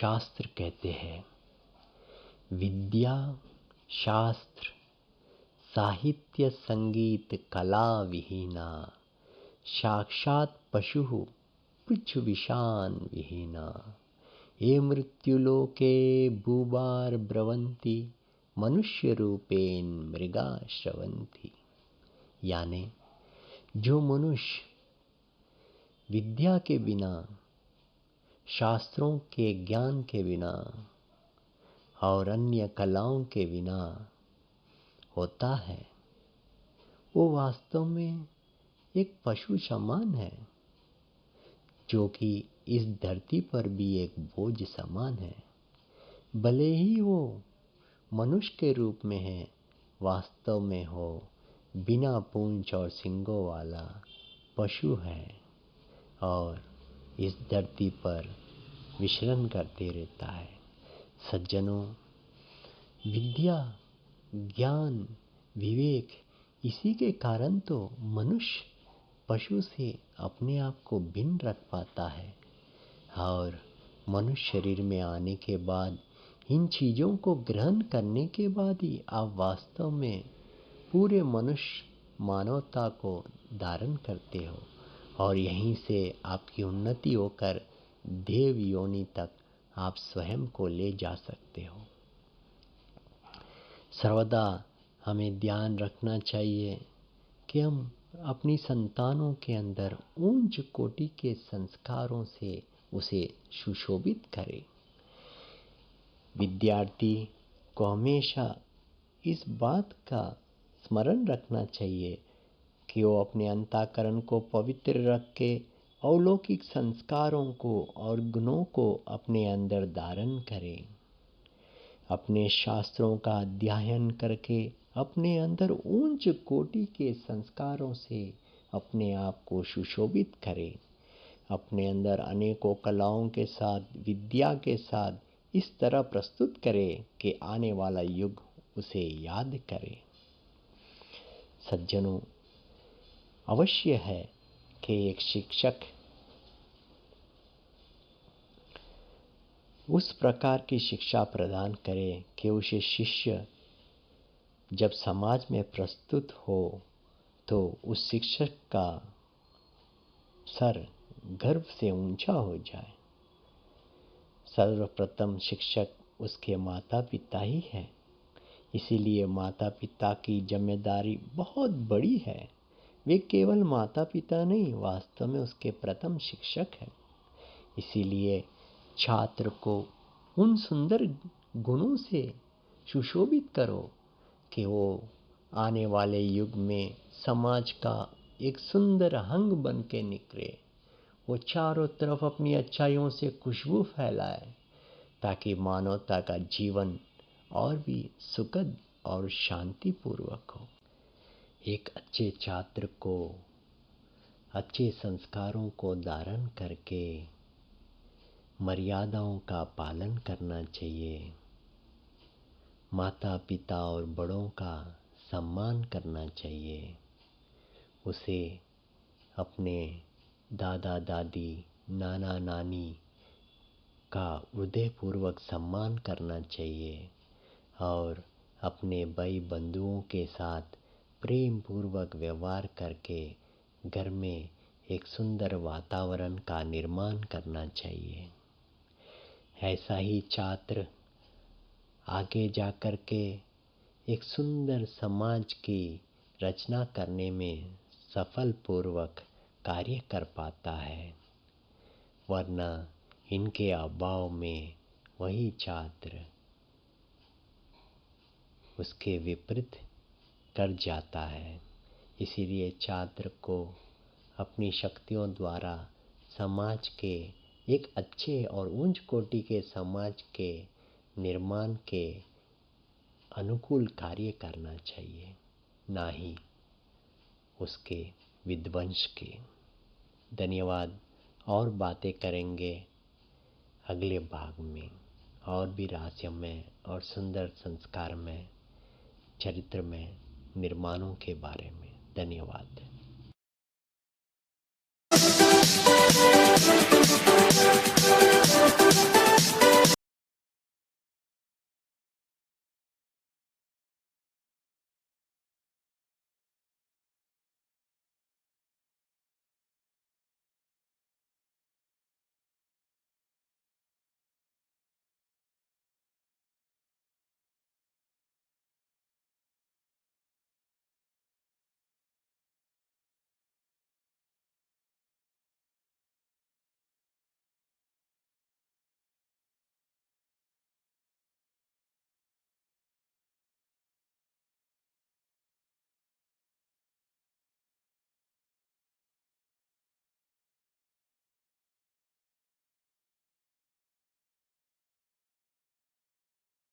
शास्त्र कहते हैं, विद्या शास्त्र साहित्य संगीत कला विहीना, साक्षात् पशुः पृच्छविशान विहीना, ये मृत्युलोके भूभार ब्रवन्ति, मनुष्य रूपेण मृगा श्रवन्ति। यानी जो मनुष्य विद्या के बिना, शास्त्रों के ज्ञान के बिना और अन्य कलाओं के बिना होता है, वो वास्तव में एक पशु समान है, जो कि इस धरती पर भी एक बोझ समान है। भले ही वो मनुष्य के रूप में है, वास्तव में हो बिना पूंछ और सींगों वाला पशु है और इस धरती पर विचरण करते रहता है। सज्जनों, विद्या, ज्ञान, विवेक, इसी के कारण तो मनुष्य पशु से अपने आप को भिन्न रख पाता है और मनुष्य शरीर में आने के बाद इन चीज़ों को ग्रहण करने के बाद ही आप वास्तव में पूरे मनुष्य मानवता को धारण करते हो और यहीं से आपकी उन्नति होकर देव योनि तक आप स्वयं को ले जा सकते हो। सर्वदा हमें ध्यान रखना चाहिए कि हम अपनी संतानों के अंदर उच्च कोटि के संस्कारों से उसे सुशोभित करें। विद्यार्थी को हमेशा इस बात का स्मरण रखना चाहिए कि वो अपने अंतःकरण को पवित्र रख के अलौकिक संस्कारों को और गुणों को अपने अंदर धारण करें। अपने शास्त्रों का अध्ययन करके अपने अंदर उच्च कोटि के संस्कारों से अपने आप को सुशोभित करें। अपने अंदर अनेकों कलाओं के साथ, विद्या के साथ इस तरह प्रस्तुत करें कि आने वाला युग उसे याद करे। सज्जनों, अवश्य है कि एक शिक्षक उस प्रकार की शिक्षा प्रदान करे कि उसे शिष्य जब समाज में प्रस्तुत हो तो उस शिक्षक का सर गर्व से ऊंचा हो जाए। सर्वप्रथम शिक्षक उसके माता पिता ही है, इसीलिए माता पिता की जिम्मेदारी बहुत बड़ी है। वे केवल माता पिता नहीं, वास्तव में उसके प्रथम शिक्षक हैं। इसीलिए छात्र को उन सुंदर गुणों से सुशोभित करो कि वो आने वाले युग में समाज का एक सुंदर अंग बन के निकले। वो चारों तरफ अपनी अच्छाइयों से खुशबू फैलाए ताकि मानवता का जीवन और भी सुखद और शांतिपूर्वक हो। एक अच्छे छात्र को अच्छे संस्कारों को धारण करके मर्यादाओं का पालन करना चाहिए। माता पिता और बड़ों का सम्मान करना चाहिए। उसे अपने दादा दादी, नाना नानी का हृदयपूर्वक सम्मान करना चाहिए और अपने भाई बंधुओं के साथ प्रेम पूर्वक व्यवहार करके घर में एक सुंदर वातावरण का निर्माण करना चाहिए। ऐसा ही छात्र आगे जाकर के एक सुंदर समाज की रचना करने में सफल पूर्वक कार्य कर पाता है, वरना इनके अभाव में वही छात्र उसके विपरीत कर जाता है। इसीलिए छात्र को अपनी शक्तियों द्वारा समाज के एक अच्छे और उच्च कोटि के समाज के निर्माण के अनुकूल कार्य करना चाहिए, ना ही उसके विध्वंस के। धन्यवाद। और बातें करेंगे अगले भाग में और भी रहस्यमय और सुंदर संस्कार में, चरित्र में, निर्माणों के बारे में। धन्यवाद।